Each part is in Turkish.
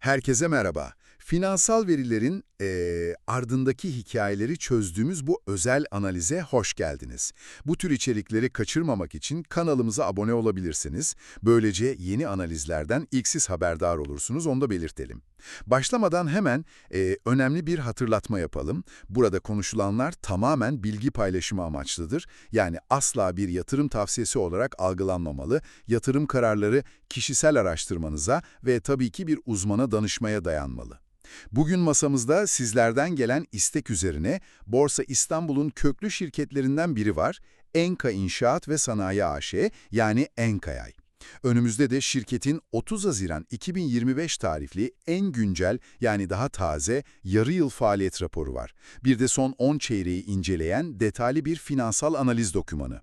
Herkese merhaba. Finansal verilerin ardındaki hikayeleri çözdüğümüz bu özel analize hoş geldiniz. Bu tür içerikleri kaçırmamak için kanalımıza abone olabilirsiniz. Böylece yeni analizlerden ilk siz haberdar olursunuz, onu da belirtelim. Başlamadan hemen önemli bir hatırlatma yapalım. Burada konuşulanlar tamamen bilgi paylaşımı amaçlıdır. Yani asla bir yatırım tavsiyesi olarak algılanmamalı. Yatırım kararları kişisel araştırmanıza ve tabii ki bir uzmana danışmaya dayanmalı. Bugün masamızda sizlerden gelen istek üzerine Borsa İstanbul'un köklü şirketlerinden biri var. Enka İnşaat ve Sanayi AŞ, yani Enkayay. Önümüzde de şirketin 30 Haziran 2025 tarihli en güncel, yani daha taze yarı yıl faaliyet raporu var. Bir de son 10 çeyreği inceleyen detaylı bir finansal analiz dokümanı.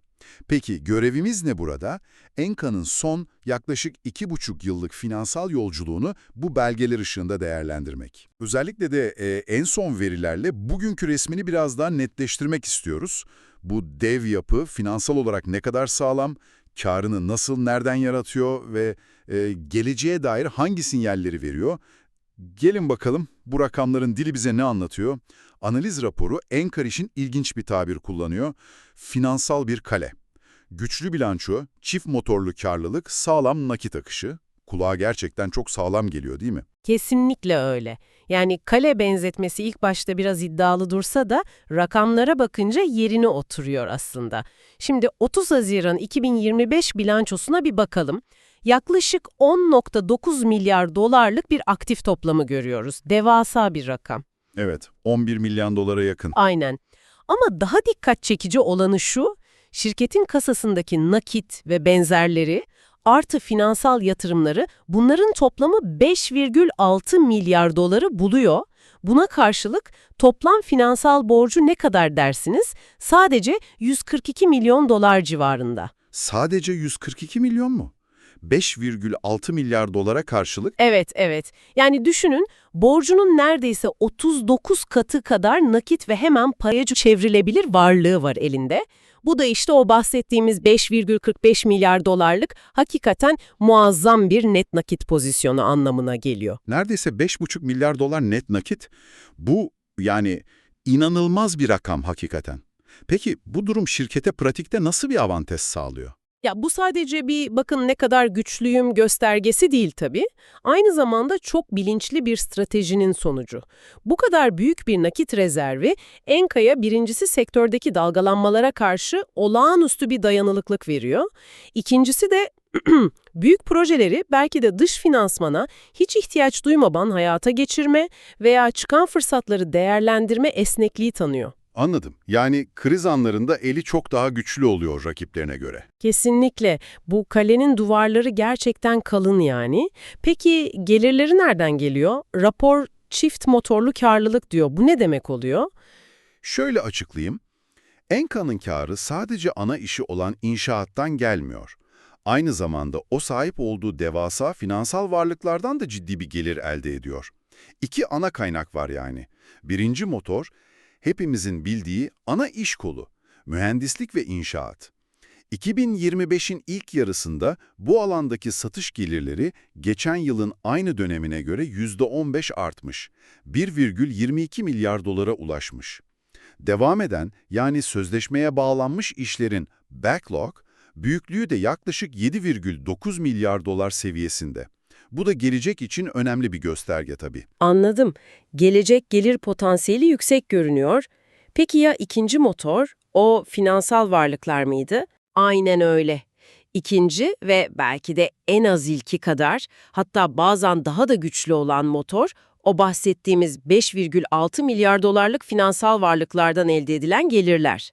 Peki görevimiz ne burada? Enka'nın son yaklaşık 2,5 yıllık finansal yolculuğunu bu belgeler ışığında değerlendirmek. Özellikle de en son verilerle bugünkü resmini biraz daha netleştirmek istiyoruz. Bu dev yapı finansal olarak ne kadar sağlam, karını nasıl, nereden yaratıyor ve geleceğe dair hangi sinyalleri veriyor? Gelin bakalım bu rakamların dili bize ne anlatıyor? Analiz raporu Enka için ilginç bir tabir kullanıyor. Finansal bir kale. Güçlü bilanço, çift motorlu karlılık, sağlam nakit akışı. Kulağa gerçekten çok sağlam geliyor, değil mi? Kesinlikle öyle. Yani kale benzetmesi ilk başta biraz iddialı dursa da rakamlara bakınca yerine oturuyor aslında. Şimdi 30 Haziran 2025 bilançosuna bir bakalım. Yaklaşık 10,9 milyar dolarlık bir aktif toplamı görüyoruz. Devasa bir rakam. Evet, 11 milyon dolara yakın. Aynen. Ama daha dikkat çekici olanı şu, şirketin kasasındaki nakit ve benzerleri artı finansal yatırımları, bunların toplamı 5,6 milyar doları buluyor. Buna karşılık toplam finansal borcu ne kadar dersiniz? Sadece 142 milyon dolar civarında. Sadece 142 milyon mu? 5,6 milyar dolara karşılık. Evet, evet. Yani düşünün, borcunun neredeyse 39 katı kadar nakit ve hemen paraya çevrilebilir varlığı var elinde. Bu da işte o bahsettiğimiz 5,45 milyar dolarlık hakikaten muazzam bir net nakit pozisyonu anlamına geliyor. Neredeyse 5,5 milyar dolar net nakit. Bu yani inanılmaz bir rakam hakikaten. Peki bu durum şirkete pratikte nasıl bir avantaj sağlıyor? Ya bu sadece bir bakın ne kadar güçlüyüm göstergesi değil tabii. Aynı zamanda çok bilinçli bir stratejinin sonucu. Bu kadar büyük bir nakit rezervi Enka'ya birincisi sektördeki dalgalanmalara karşı olağanüstü bir dayanıklılık veriyor. İkincisi de büyük projeleri belki de dış finansmana hiç ihtiyaç duymadan hayata geçirme veya çıkan fırsatları değerlendirme esnekliği tanıyor. Anladım. Yani kriz anlarında eli çok daha güçlü oluyor rakiplerine göre. Kesinlikle. Bu kalenin duvarları gerçekten kalın yani. Peki gelirleri nereden geliyor? Rapor çift motorlu karlılık diyor. Bu ne demek oluyor? Şöyle açıklayayım. Enka'nın kârı sadece ana işi olan inşaattan gelmiyor. Aynı zamanda o sahip olduğu devasa finansal varlıklardan da ciddi bir gelir elde ediyor. İki ana kaynak var yani. Birinci motor, hepimizin bildiği ana iş kolu, mühendislik ve inşaat. 2025'in ilk yarısında bu alandaki satış gelirleri geçen yılın aynı dönemine göre %15 artmış, 1,22 milyar dolara ulaşmış. Devam eden, yani sözleşmeye bağlanmış işlerin backlog, büyüklüğü de yaklaşık 7,9 milyar dolar seviyesinde. Bu da gelecek için önemli bir gösterge tabii. Anladım. Gelecek gelir potansiyeli yüksek görünüyor. Peki ya ikinci motor? O finansal varlıklar mıydı? Aynen öyle. İkinci ve belki de en az ilki kadar, hatta bazen daha da güçlü olan motor, o bahsettiğimiz 5,6 milyar dolarlık finansal varlıklardan elde edilen gelirler.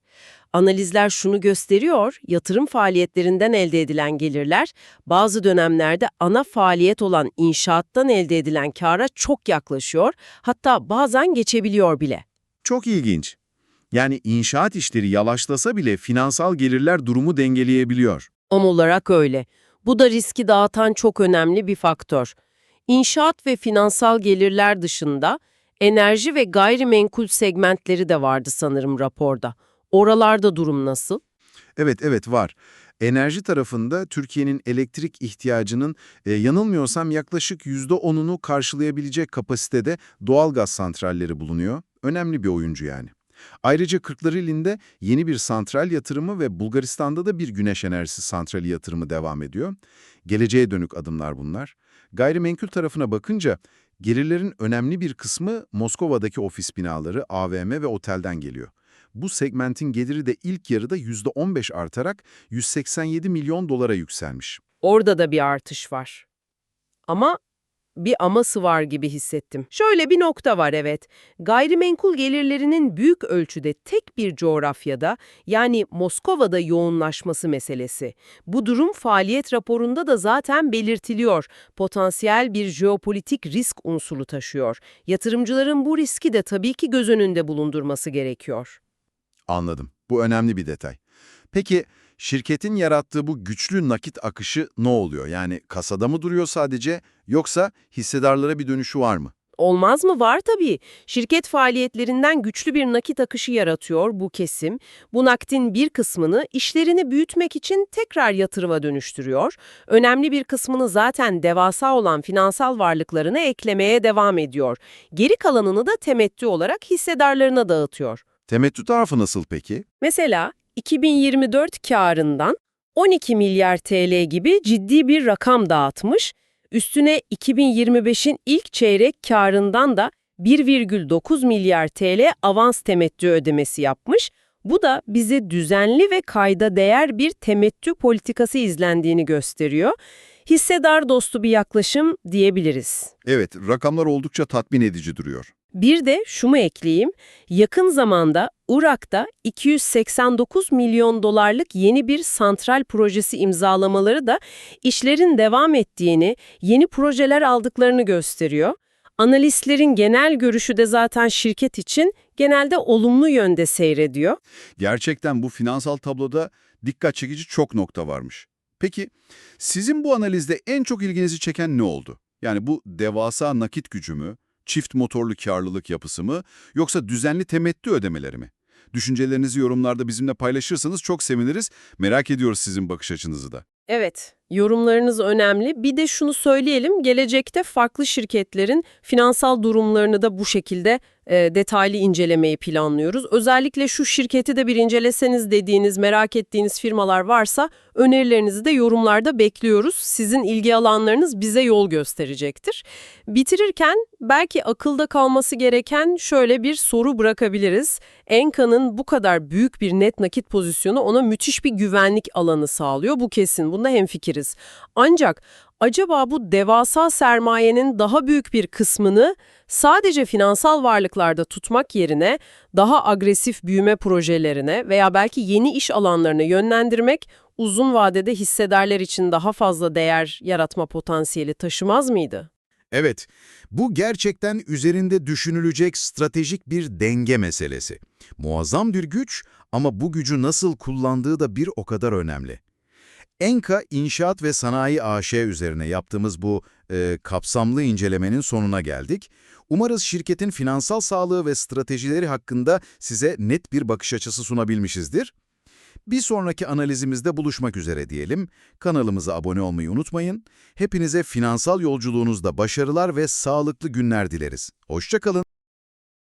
Analizler şunu gösteriyor, yatırım faaliyetlerinden elde edilen gelirler, bazı dönemlerde ana faaliyet olan inşaattan elde edilen kâra çok yaklaşıyor, hatta bazen geçebiliyor bile. Çok ilginç. Yani inşaat işleri yavaşlasa bile finansal gelirler durumu dengeleyebiliyor. Tam olarak öyle. Bu da riski dağıtan çok önemli bir faktör. İnşaat ve finansal gelirler dışında enerji ve gayrimenkul segmentleri de vardı sanırım raporda. Oralarda durum nasıl? Evet var. Enerji tarafında Türkiye'nin elektrik ihtiyacının yanılmıyorsam yaklaşık %10'unu karşılayabilecek kapasitede doğalgaz santralleri bulunuyor. Önemli bir oyuncu yani. Ayrıca Kırklareli'nde yeni bir santral yatırımı ve Bulgaristan'da da bir güneş enerjisi santrali yatırımı devam ediyor. Geleceğe dönük adımlar bunlar. Gayrimenkul tarafına bakınca gelirlerin önemli bir kısmı Moskova'daki ofis binaları, AVM ve otelden geliyor. Bu segmentin geliri de ilk yarıda %15 artarak 187 milyon dolara yükselmiş. Orada da bir artış var. Ama bir aması var gibi hissettim. Şöyle bir nokta var, evet. Gayrimenkul gelirlerinin büyük ölçüde tek bir coğrafyada, yani Moskova'da yoğunlaşması meselesi. Bu durum faaliyet raporunda da zaten belirtiliyor. Potansiyel bir jeopolitik risk unsuru taşıyor. Yatırımcıların bu riski de tabii ki göz önünde bulundurması gerekiyor. Anladım. Bu önemli bir detay. Peki şirketin yarattığı bu güçlü nakit akışı ne oluyor? Yani kasada mı duruyor sadece yoksa hissedarlara bir dönüşü var mı? Olmaz mı? Var tabii. Şirket faaliyetlerinden güçlü bir nakit akışı yaratıyor bu kesim. Bu nakdin bir kısmını işlerini büyütmek için tekrar yatırıma dönüştürüyor. Önemli bir kısmını zaten devasa olan finansal varlıklarına eklemeye devam ediyor. Geri kalanını da temettü olarak hissedarlarına dağıtıyor. Temettü tarafı nasıl peki? Mesela 2024 kârından 12 milyar TL gibi ciddi bir rakam dağıtmış, üstüne 2025'in ilk çeyrek kârından da 1,9 milyar TL avans temettü ödemesi yapmış. Bu da bize düzenli ve kayda değer bir temettü politikası izlendiğini gösteriyor. Hissedar dostu bir yaklaşım diyebiliriz. Evet, rakamlar oldukça tatmin edici duruyor. Bir de şunu ekleyeyim, yakın zamanda Irak'ta 289 milyon dolarlık yeni bir santral projesi imzalamaları da işlerin devam ettiğini, yeni projeler aldıklarını gösteriyor. Analistlerin genel görüşü de zaten şirket için genelde olumlu yönde seyrediyor. Gerçekten bu finansal tabloda dikkat çekici çok nokta varmış. Peki sizin bu analizde en çok ilginizi çeken ne oldu? Yani bu devasa nakit gücü mü, çift motorlu karlılık yapısı mı, yoksa düzenli temettü ödemeleri mi? Düşüncelerinizi yorumlarda bizimle paylaşırsanız çok seviniriz. Merak ediyoruz sizin bakış açınızı da. Evet, yorumlarınız önemli. Bir de şunu söyleyelim, gelecekte farklı şirketlerin finansal durumlarını da bu şekilde detaylı incelemeyi planlıyoruz. Özellikle şu şirketi de bir inceleseniz dediğiniz, merak ettiğiniz firmalar varsa önerilerinizi de yorumlarda bekliyoruz. Sizin ilgi alanlarınız bize yol gösterecektir. Bitirirken belki akılda kalması gereken şöyle bir soru bırakabiliriz. Enka'nın bu kadar büyük bir net nakit pozisyonu ona müthiş bir güvenlik alanı sağlıyor. Bu kesin, bunda hemfikiriz. Ancak acaba bu devasa sermayenin daha büyük bir kısmını sadece finansal varlıklarda tutmak yerine daha agresif büyüme projelerine veya belki yeni iş alanlarına yönlendirmek uzun vadede hissedarlar için daha fazla değer yaratma potansiyeli taşımaz mıydı? Evet, bu gerçekten üzerinde düşünülecek stratejik bir denge meselesi. Muazzam bir güç ama bu gücü nasıl kullandığı da bir o kadar önemli. Enka İnşaat ve Sanayi AŞ üzerine yaptığımız bu kapsamlı incelemenin sonuna geldik. Umarız şirketin finansal sağlığı ve stratejileri hakkında size net bir bakış açısı sunabilmişizdir. Bir sonraki analizimizde buluşmak üzere diyelim. Kanalımıza abone olmayı unutmayın. Hepinize finansal yolculuğunuzda başarılar ve sağlıklı günler dileriz. Hoşça kalın.